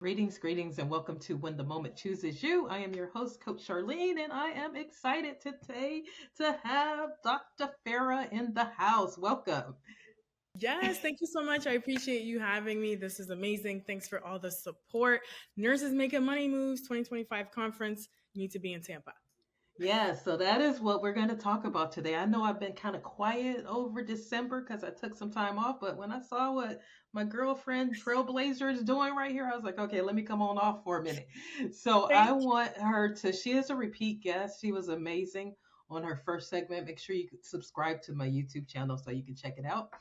Greetings, and welcome to When the Moment Chooses You. I am your host, Coach Charlene, and I am excited today to have Dr. Farah in the house. Welcome. Yes, thank you so much. I appreciate you having me. This is amazing. Thanks for all the support. Nurses Making Money Moves 2025 conference. You need to be in Tampa. Yes, so that is what we're going to talk about today. I know I've been kind of quiet over December because I took some time off, but when I saw what my girlfriend Trailblazer is doing right here, I was like, okay, let me come on off for a minute. So I Thank want her to, she is a repeat guest. She was amazing on her first segment. Make sure you subscribe to my YouTube channel so you can check it out.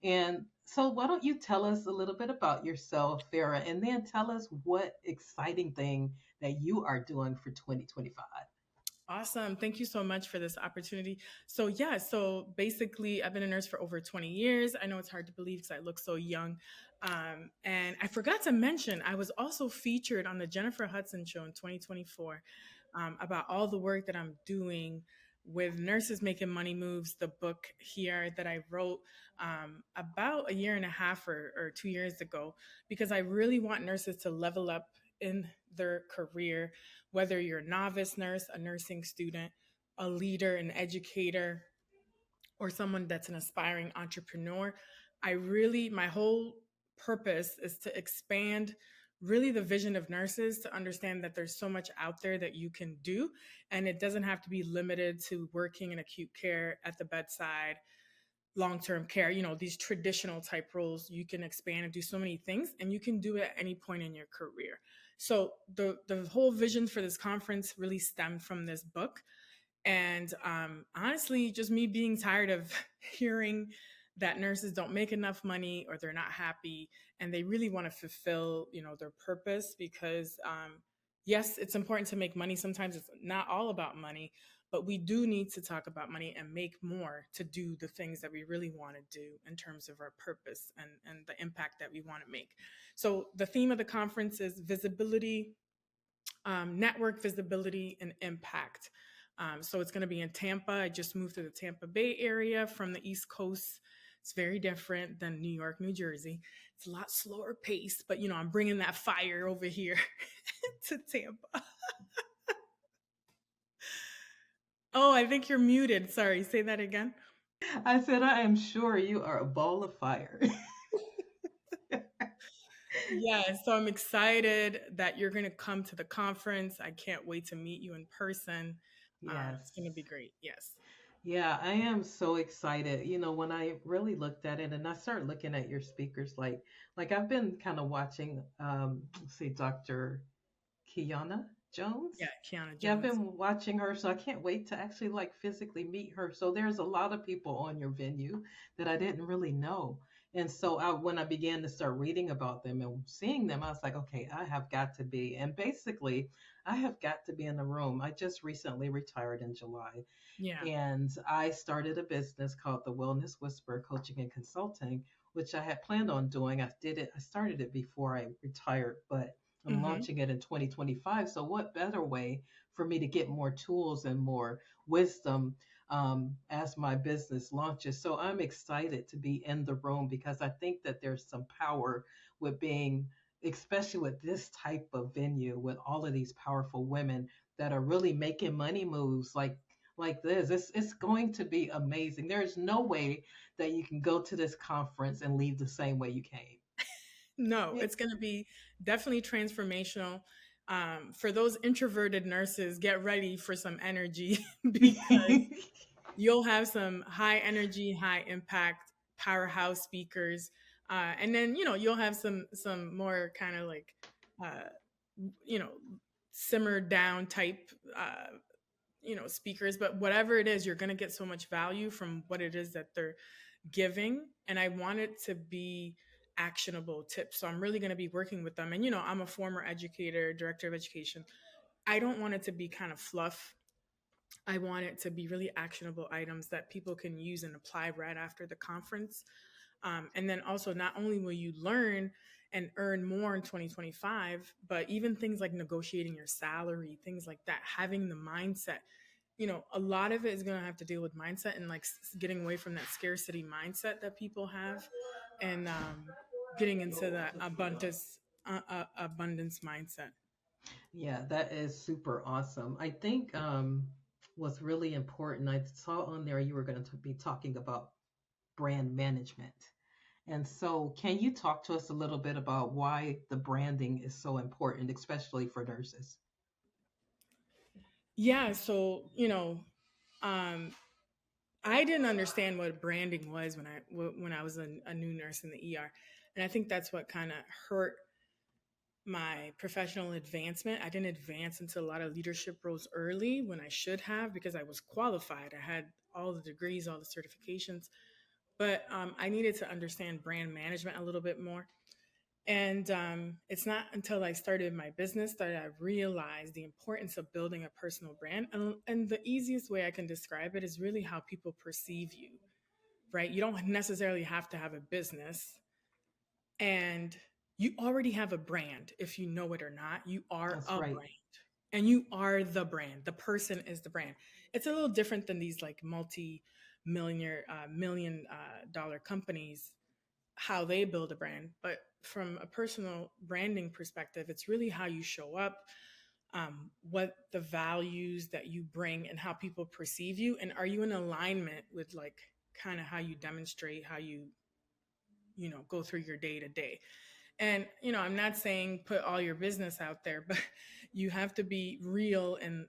And so, why don't you tell us a little bit about yourself, Farah, and then tell us what exciting thing that you are doing for 2025? Awesome. Thank you so much for this opportunity. So basically, I've been a nurse for over 20 years. I know it's hard to believe because I look so young. And I forgot to mention, I was also featured on the Jennifer Hudson show in 2024 about all the work that I'm doing with Nurses Making Money Moves, the book here that I wrote about a year and a half or 2 years ago, because I really want nurses to level up in their career, whether you're a novice nurse, a nursing student, a leader, an educator, or someone that's an aspiring entrepreneur. My whole purpose is to expand really the vision of nurses to understand that there's so much out there that you can do. And it doesn't have to be limited to working in acute care at the bedside, long-term care, these traditional type roles. You can expand and do so many things, and you can do it at any point in your career. So the whole vision for this conference really stemmed from this book. And honestly, just me being tired of hearing that nurses don't make enough money or they're not happy, and they really want to fulfill, their purpose. Because yes, it's important to make money. Sometimes it's not all about money, but we do need to talk about money and make more to do the things that we really want to do in terms of our purpose and the impact that we want to make. So the theme of the conference is visibility, network visibility, and impact. So it's going to be in Tampa. I just moved to the Tampa Bay area from the East Coast. It's very different than New York, New Jersey. It's a lot slower pace, but I'm bringing that fire over here to Tampa. Oh, I think you're muted. Sorry, say that again. I said, I am sure you are a ball of fire. Yeah, so I'm excited that you're going to come to the conference. I can't wait to meet you in person. Yes. It's going to be great. Yes. Yeah, I am so excited. When I really looked at it and I started looking at your speakers, like I've been kind of watching, let's see, Dr. Kiana Jones. Yeah, Kiana Yeah, I've Jones. been watching her, so I can't wait to actually like physically meet her. So there's a lot of people on your venue that I didn't really know. And so when I began to start reading about them and seeing them, I was like, okay, I have got to be. And basically, I have got to be in the room. I just recently retired in July, Yeah. and I started a business called the Wellness Whisperer Coaching and Consulting, which I had planned on doing. I started it before I retired, but I'm Mm-hmm. launching it in 2025. So, what better way for me to get more tools and more wisdom as my business launches? So, I'm excited to be in the room because I think that there's some power with being, especially with this type of venue, with all of these powerful women that are really making money moves like this. It's going to be amazing. There's no way that you can go to this conference and leave the same way you came. No, it's going to be definitely transformational. For those introverted nurses, get ready for some energy because you'll have some high energy, high impact powerhouse speakers, and then you'll have some more kind of like uh, you know simmer down type speakers. But whatever it is, you're going to get so much value from what it is that they're giving, and I want it to be actionable tips. So I'm really going to be working with them. And I'm a former educator, director of education. I don't want it to be kind of fluff. I want it to be really actionable items that people can use and apply right after the conference. And then also, not only will you learn and earn more in 2025, but even things like negotiating your salary, things like that, having the mindset. A lot of it is going to have to deal with mindset and like getting away from that scarcity mindset that people have, and getting into that abundance abundance mindset. Yeah, that is super awesome. I think what's really important, I saw on there you were going to be talking about brand management. And so, can you talk to us a little bit about why the branding is so important, especially for nurses? Yeah, so um, I didn't understand what branding was when I was a new nurse in the ER, and I think that's what kind of hurt my professional advancement. I didn't advance into a lot of leadership roles early when I should have because I was qualified. I had all the degrees, all the certifications, but I needed to understand brand management a little bit more. And it's not until I started my business that I realized the importance of building a personal brand. And the easiest way I can describe it is really how people perceive you, right? You don't necessarily have to have a business, and you already have a brand. If you know it or not, you are That's a right. brand, and you are the brand. The person is the brand. It's a little different than these like multi-millionaire, million dollar companies, how they build a brand. But from a personal branding perspective, it's really how you show up, what the values that you bring, and how people perceive you. And are you in alignment with like kind of how you demonstrate, how you go through your day to day? And I'm not saying put all your business out there, but you have to be real and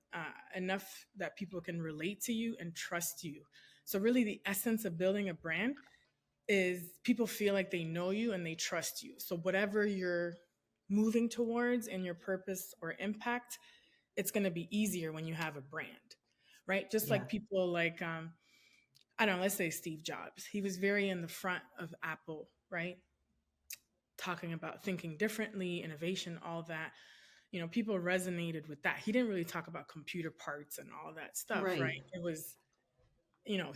enough that people can relate to you and trust you. So really the essence of building a brand is people feel like they know you and they trust you. So whatever you're moving towards and your purpose or impact, it's going to be easier when you have a brand, right? Just Yeah. like people like I don't know, let's say Steve Jobs. He was very in the front of Apple, right? Talking about thinking differently, innovation, all that. People resonated with that. He didn't really talk about computer parts and all that stuff, right? Right. It was,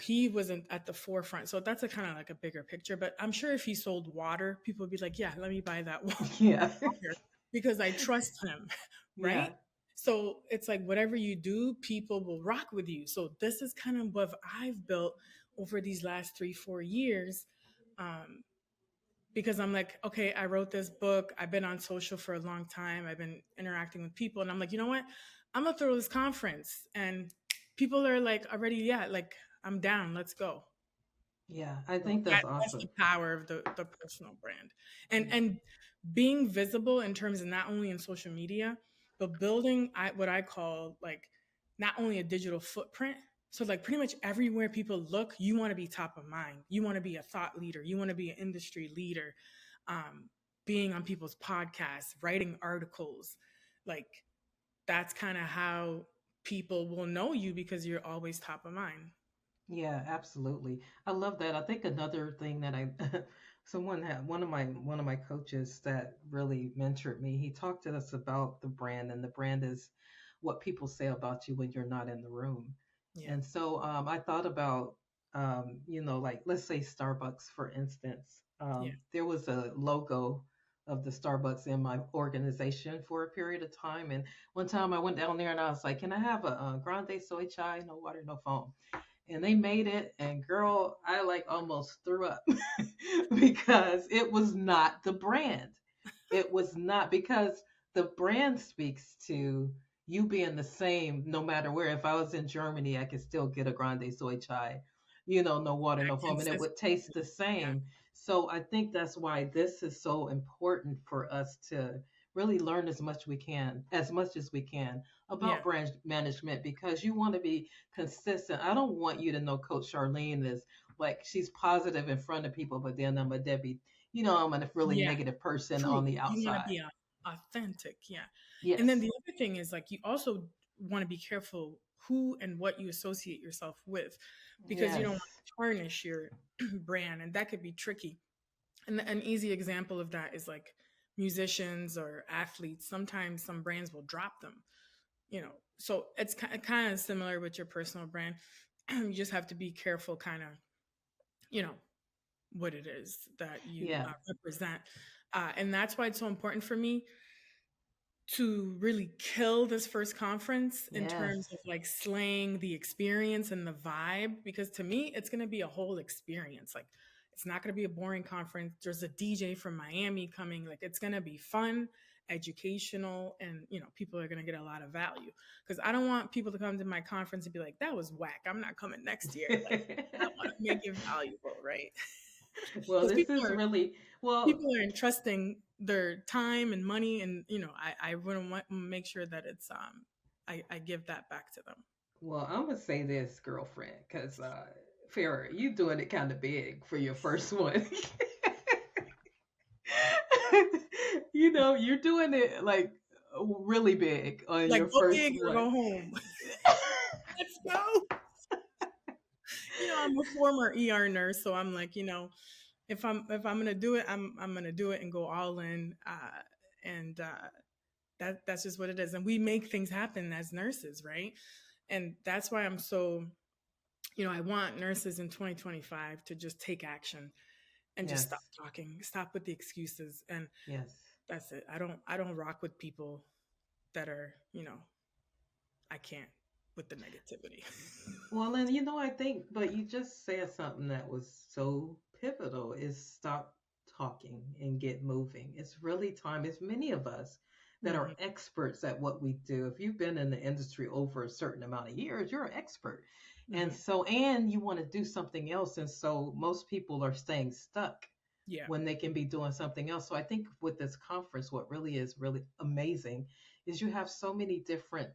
he wasn't at the forefront. So that's a kind of like a bigger picture. But I'm sure if he sold water, people would be like, yeah, let me buy that Yeah. water because I trust him, right? Yeah. So it's like whatever you do, people will rock with you. So this is kind of what I've built over these last 3-4 years. Um, because I'm like, okay, I wrote this book. I've been on social for a long time. I've been interacting with people. And I'm like, you know what? I'm going to throw this conference. And people are like, already, yeah, like, I'm down. Let's go. Yeah. I So think that's that's awesome. the power of the personal brand. And Yeah. and being visible in terms of not only in social media, but building what I call like not only a digital footprint. So like pretty much everywhere people look, you want to be top of mind. You want to be a thought leader. You want to be an industry leader. Um, being on people's podcasts, writing articles, like that's kind of how people will know you because you're always top of mind. Yeah, absolutely. I love that. I think another thing that I someone had one of my coaches that really mentored me. He talked to us about the brand, and the brand is what people say about you when you're not in the room. Yeah, And so I thought about like let's say Starbucks, for instance. yeah. There was a logo of the Starbucks in my organization for a period of time, and one time I went down there and I was like, "Can I have a grande soy chai, no water, no foam?" And they made it, and girl, I like almost threw up because it was not the brand. It was not, because the brand speaks to you being the same no matter where. If I was in Germany, I could still get a grande soy chai, no water, no That foam, and it would taste consistency. the Yeah, same. So I think that's why this is so important for us to really learn as much as we can yeah. about brand management, because you want to be consistent. I don't want you to know Coach Charlene is like she's positive in front of people, but then I'm a Debbie. I'm a really Yeah, negative person on true. the You want to outside. be authentic. Yeah. And then Yes. the other thing is like you also want to be careful who and what you associate yourself with because you don't want Yes. to tarnish your brand, and that could be tricky. And an easy example of that is like musicians or athletes. Sometimes some brands will drop them, So it's kind of similar with your personal brand. You just have to be careful, kind of, you know, what it is that you Yeah. represent. And that's why it's so important for me to really kill this first conference in Yes. terms of like slaying the experience and the vibe, because to me, it's going to be a whole experience. Like It's not going to be a boring conference. There's a DJ from Miami coming. Like, it's going to be fun, educational, and people are going to get a lot of value. Because I don't want people to come to my conference and be like, that was whack, I'm not coming next year. Like, I want to make it valuable, right? Well, Because this is really well. people are entrusting their time and money, and I wouldn't want to make sure that it's I give that back to them. Well, I'm gonna say this, girlfriend, because Farrah, you doing it kind of big for your first one. You're doing it like really big on Like, your go first big or one. go home. Let's go. I'm a former ER nurse, so I'm like, if I'm gonna do it, I'm gonna do it and go all in. And that's just what it is. And we make things happen as nurses, right? And that's why I'm so, I want nurses in 2025 to just take action and just stop Yes, talking, stop with the excuses, and yes. that's it. I don't rock with people that are, I can't with the negativity. Well, and I think, but you just said something that was so pivotal is stop talking and get moving. It's really time. It's many of us that Hmm. are experts at what we do. If you've been in the industry over a certain amount of years, you're an expert. And Hmm. so, and you want to do something else. And so most people are staying stuck Yeah. when they can be doing something else. So I think with this conference, what really is really amazing is you have so many different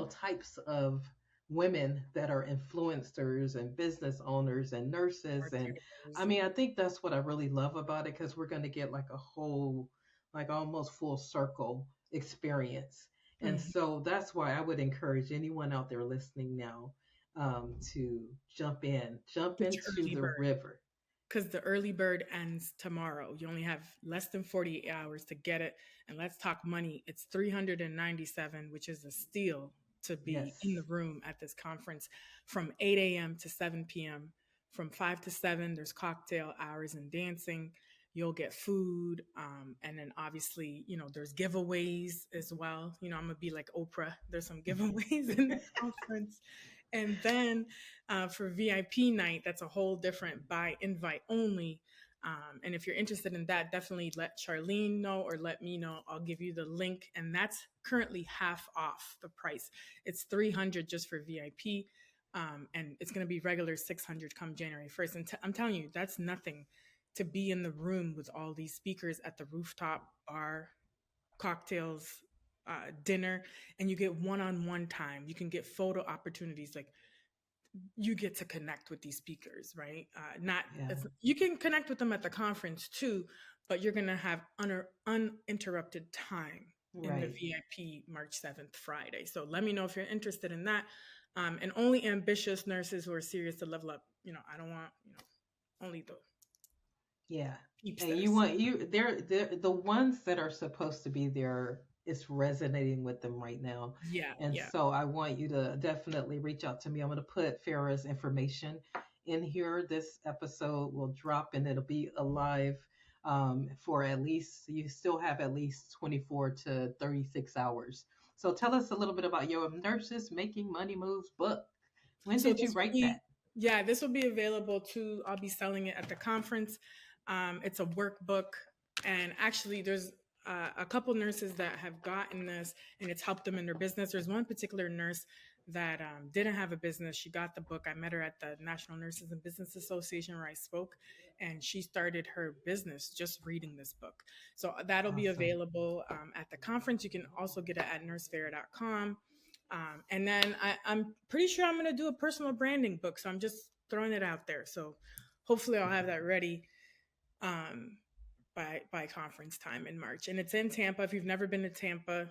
types of women that are influencers and business owners and nurses. And I Marketers. mean, I think that's what I really love about it because we're going to get like a whole, like almost full circle experience. And Hmm. so that's why I would encourage anyone out there listening now to jump Get your into early the bird, river. because the early bird ends tomorrow. You only have less than 48 hours to get it. And let's talk money. It's 397, which is a steal to be in Yes. the room at this conference from 8 a.m. to 7 p.m. From 5 to 7, there's cocktail hours and dancing. You'll get food. And then obviously, there's giveaways as well. I'm going to be like Oprah. There's some giveaways in the conference. And then for VIP night, that's a whole different by invite only. And if you're interested in that, definitely let Charlene know or let me know. I'll give you the link. And that's currently half off the price. It's 300 just for VIP. And it's going to be regular 600 come January 1st. And I'm telling you, that's nothing to be in the room with all these speakers at the rooftop bar, cocktails, dinner, and you get one-on-one time. You can get photo opportunities. Like, you get to connect with these speakers, right? Not Yeah. You can connect with them at the conference too, but you're gonna have uninterrupted time in the Right. VIP March 7th Friday. So let me know if you're interested in that. And only ambitious nurses who are serious to level up. I don't want only the Yeah. peeps And that are you serious. want they're the ones that are supposed to be there, it's resonating with them right now. Yeah, And yeah. so I want you to definitely reach out to me. I'm going to put Farah's information in here. This episode will drop and it'll be alive for at least, you still have at least 24 to 36 hours. So tell us a little bit about your Nurses Making Money Moves book. When So did you this will write be that? Yeah, this will be available too. I'll be selling it at the conference. It's a workbook, and actually, there's a couple nurses that have gotten this, and it's helped them in their business. There's one particular nurse that didn't have a business. She got the book. I met her at the National Nurses and Business Association where I spoke, and she started her business just reading this book. So that'll be Awesome. available at the conference. You can also get it at nursefair.com. And then I'm pretty sure I'm going to do a personal branding book. So I'm just throwing it out there. So hopefully I'll have that ready um, by conference time in March. And it's in Tampa. If you've never been to Tampa,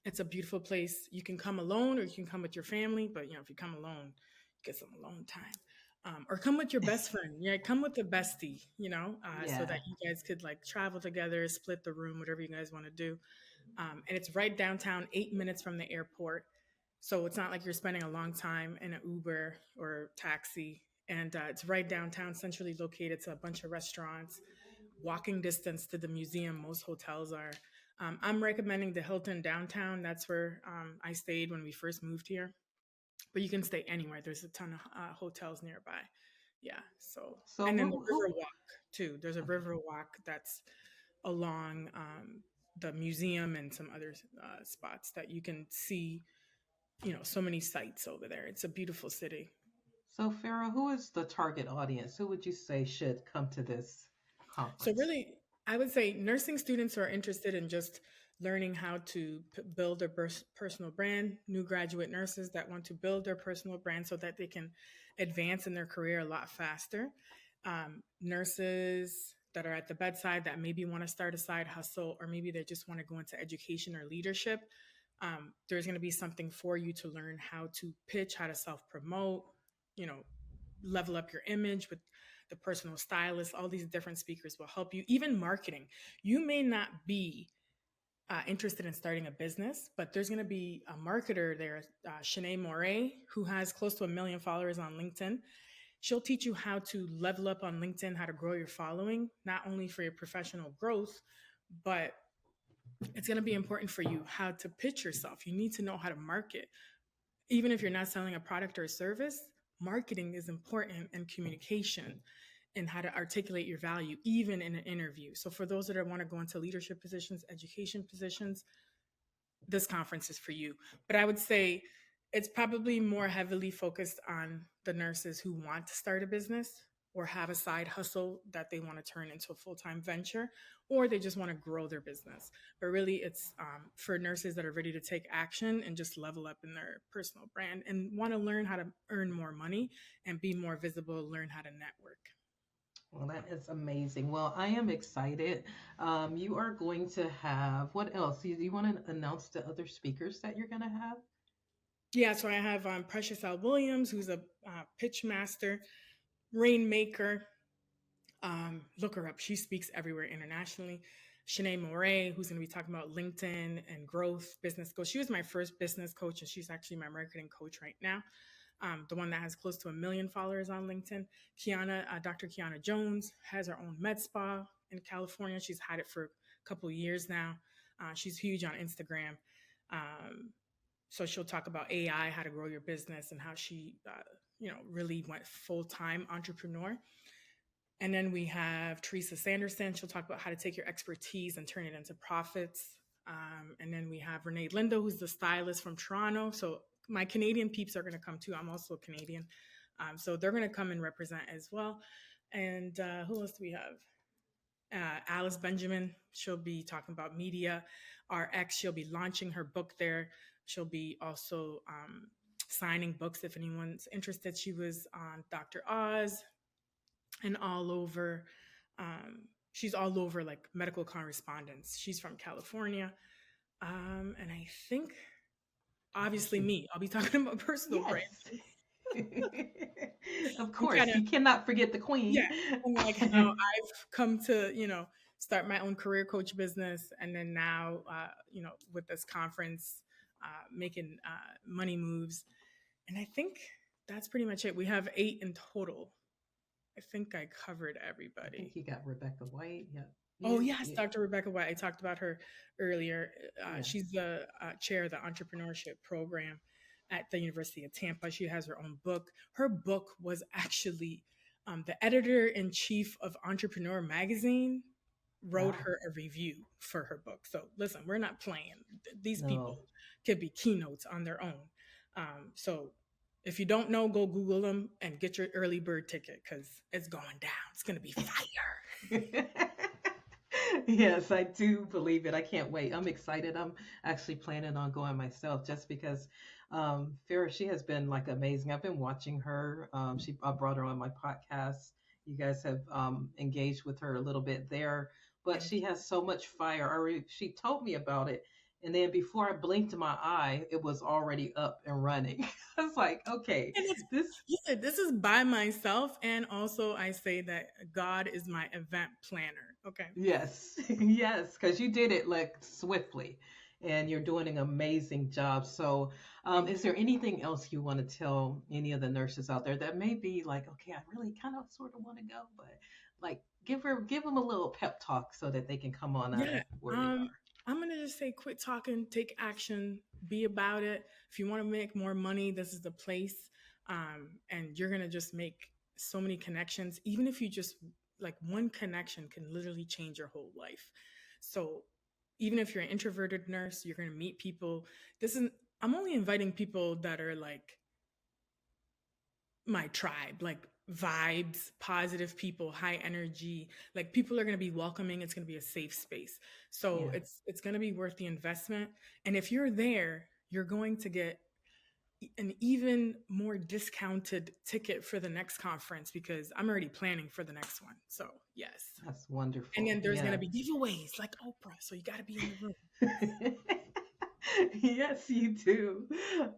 it's a beautiful place. You can come alone or you can come with your family. But if you come alone, get some alone time. Or come with your best friend. Yeah, come with the bestie. So Yeah. that you guys could like travel together, split the room, whatever you guys want to do. And it's right downtown, 8 minutes from the airport. So it's not like you're spending a long time in an Uber or taxi. And it's right downtown, centrally located. It's a bunch of restaurants, walking distance to the museum. Most hotels are. I'm recommending the Hilton downtown. That's where I stayed when we first moved here. But you can stay anywhere. There's a ton of hotels nearby. Yeah. So, So and then the who river walk too. There's a okay. river walk that's along the museum and some other spots that you can see, so many sites over there. It's a beautiful city. So Farah, who is the target audience? Who would you say should come to this So conference? really, I would say nursing students who are interested in just learning how to build their personal brand, new graduate nurses that want to build their personal brand so that they can advance in their career a lot faster. Nurses that are at the bedside that maybe want to start a side hustle, or maybe they just want to go into education or leadership. There's going to be something for you to learn how to pitch, how to self promote, you know, level up your image with the personal stylist. All these different speakers will help you. Even marketing. You may not be interested in starting a business, but there's going to be a marketer there, Shanae Moret, who has close to 1 million followers on LinkedIn. She'll teach you how to level up on LinkedIn, how to grow your following, not only for your professional growth, but it's going to be important for you how to pitch yourself. You need to know how to market. Even if you're not selling a product or a service, marketing is important, and communication and how to articulate your value, even in an interview. So, for those that want to go into leadership positions, education positions, this conference is for you. But I would say it's probably more heavily focused on the nurses who want to start a business or have a side hustle that they want to turn into a full-time venture, or they just want to grow their business. But really, it's for nurses that are ready to take action and just level up in their personal brand and want to learn how to earn more money and be more visible, learn how to network. Well, that is amazing. Well, I am excited. You are going to have what else? You want to announce the other speakers that you're going to have? Yeah, so I have Precious L. Williams, who's a pitch master, rainmaker. Look her up. She speaks everywhere internationally. Shanae Moret, who's going to be talking about LinkedIn and growth, business coach. She was my first business coach, and she's actually my marketing coach right now. The one that has close to 1 million followers on LinkedIn. Dr. Kiana Jones has her own med spa in California. She's had it for a couple of years now. She's huge on Instagram. So she'll talk about AI, how to grow your business, and how she, really went full time entrepreneur. And then we have Teresa Sanderson. She'll talk about how to take your expertise and turn it into profits. And then we have Renee Lindo, who's the stylist from Toronto. So my Canadian peeps are going to come too. I'm also Canadian. So they're going to come and represent as well. And who else do we have? Alice Benjamin. She'll be talking about media. RX, she'll be launching her book there. She'll be also signing books if anyone's interested. She was on Dr. Oz and all over. She's all over like medical correspondence. She's from California. And I think obviously Awesome. me. I'll be talking about personal brand. Yes. Of And course, kind of, you cannot forget the yeah, queen. and like how I've come to, start my own career coach business. And then now, with this conference, making money moves. And I think that's pretty much it. We have 8 in total. I think I covered I think everybody. you got Rebecca White. Yep. Oh, You, yes, you Dr. Rebecca White. I talked about her earlier. yes. She's the chair of the entrepreneurship program at the University of Tampa. She has her own book. Her book was actually the editor in chief of Entrepreneur Magazine wrote Wow. her a review for her book. So listen, we're not playing. These people No. could be keynotes on their own. So if you don't know, go Google them and get your early bird ticket because it's going down. It's going to be fire. Yes, I do believe it. I can't wait. I'm excited. I'm actually planning on going myself just because Farrah, she has been like amazing. I've been watching her. I brought her on my podcast. You guys have engaged with her a little bit there, but Thank she you. has so much fire. She told me about it. And then before I blinked my eye, it was already up and running. I was like, okay, And it's this listen, this is by myself, and also I say that God is my event planner. Okay. Yes, yes, because you did it like swiftly and you're doing an amazing job. So, Thank is you. there anything else you want to tell any of the nurses out there that may be like, okay, I really kind of sort of want to go, but like give them a little pep talk so that they can come on out Yeah. of where they Um, are. I'm gonna just say quit talking, take action, be about it. If you want to make more money, this is the place. And you're gonna just make so many connections. Even if you just like one connection can literally change your whole life. So even if you're an introverted nurse, you're going to meet people. This is I'm only inviting people that are like my tribe, like vibes, positive people, high energy. Like people are going to be welcoming. It's going to be a safe space. So Yeah. it's going to be worth the investment. And if you're there, you're going to get an even more discounted ticket for the next conference because I'm already planning for the next one. So, yes. That's And wonderful. then there's going to Yeah. be giveaways like Oprah. So you got to be in the room. Yes, you do.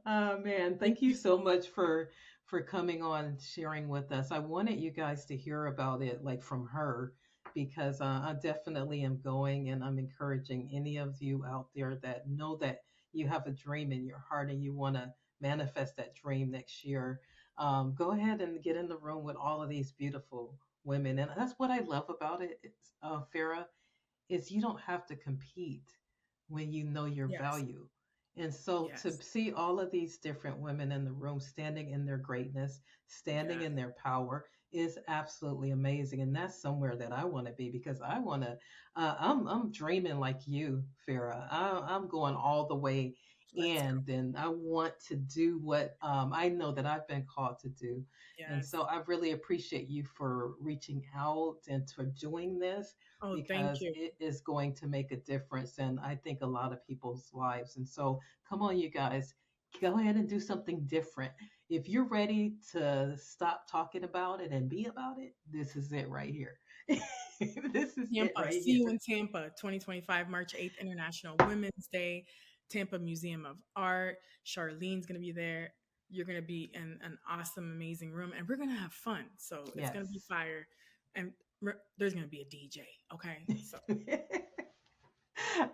Man, Thank thank you you so so much. much for coming on and sharing with us. I wanted you guys to hear about it like from her because I definitely am going and I'm encouraging any of you out there that know that you have a dream in your heart and you want to manifest that dream next year. Go ahead and get in the room with all of these beautiful women, and that's what I love about it. It's Farah, is you don't have to compete when you know your Yes. value. And so to Yes. see all of these different women in the room standing in their greatness, standing Yes. in their power is absolutely amazing. And that's somewhere that I want to be because I want to, I'm dreaming like you, Farah. I'm going all the way Let's go. in, and I want to do what I know that I've been called to do. And Yes. so I really appreciate you for reaching out and for doing this Oh, thank because you. it is going to make a difference in I think a lot of people's lives. And so come on, you guys, go ahead and do something different. If you're ready to stop talking about it and be about it, this is it right here. This is it Tampa. right See you here. in Tampa, 2025, March 8th, International Women's Day, Tampa Museum of Art. Charlene's going to be there. You're going to be in an awesome, amazing room, and we're going to have fun. So it's going to be Yes. fire. And there's going to be a DJ. Okay. So,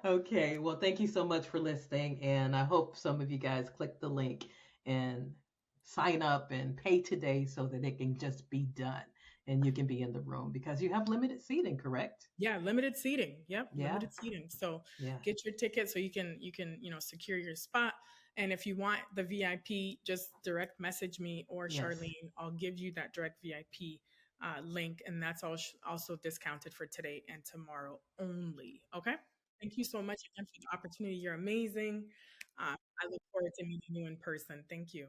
Okay, well, thank you so much for listening. And I hope some of you guys click the link and sign up and pay today so that it can just be done and you can be in the room because you have limited seating, correct? yeah, limited seating. Yep, Yeah, limited seating. So yeah, get your ticket so secure your spot. And if you want the VIP, just direct message me or yes. Charlene. I'll give you that direct VIP link, and that's also discounted for today and tomorrow only. Okay. Thank you so much again for the opportunity. You're amazing. I look forward to meeting you in person. Thank you.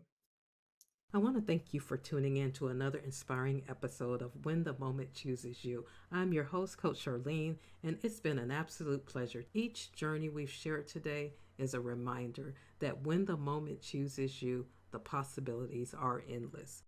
I want to thank you for tuning in to another inspiring episode of When the Moment Chooses You. I'm your host, Coach Charlene, and it's been an absolute pleasure. Each journey we've shared today is a reminder that when the moment chooses you, the possibilities are endless.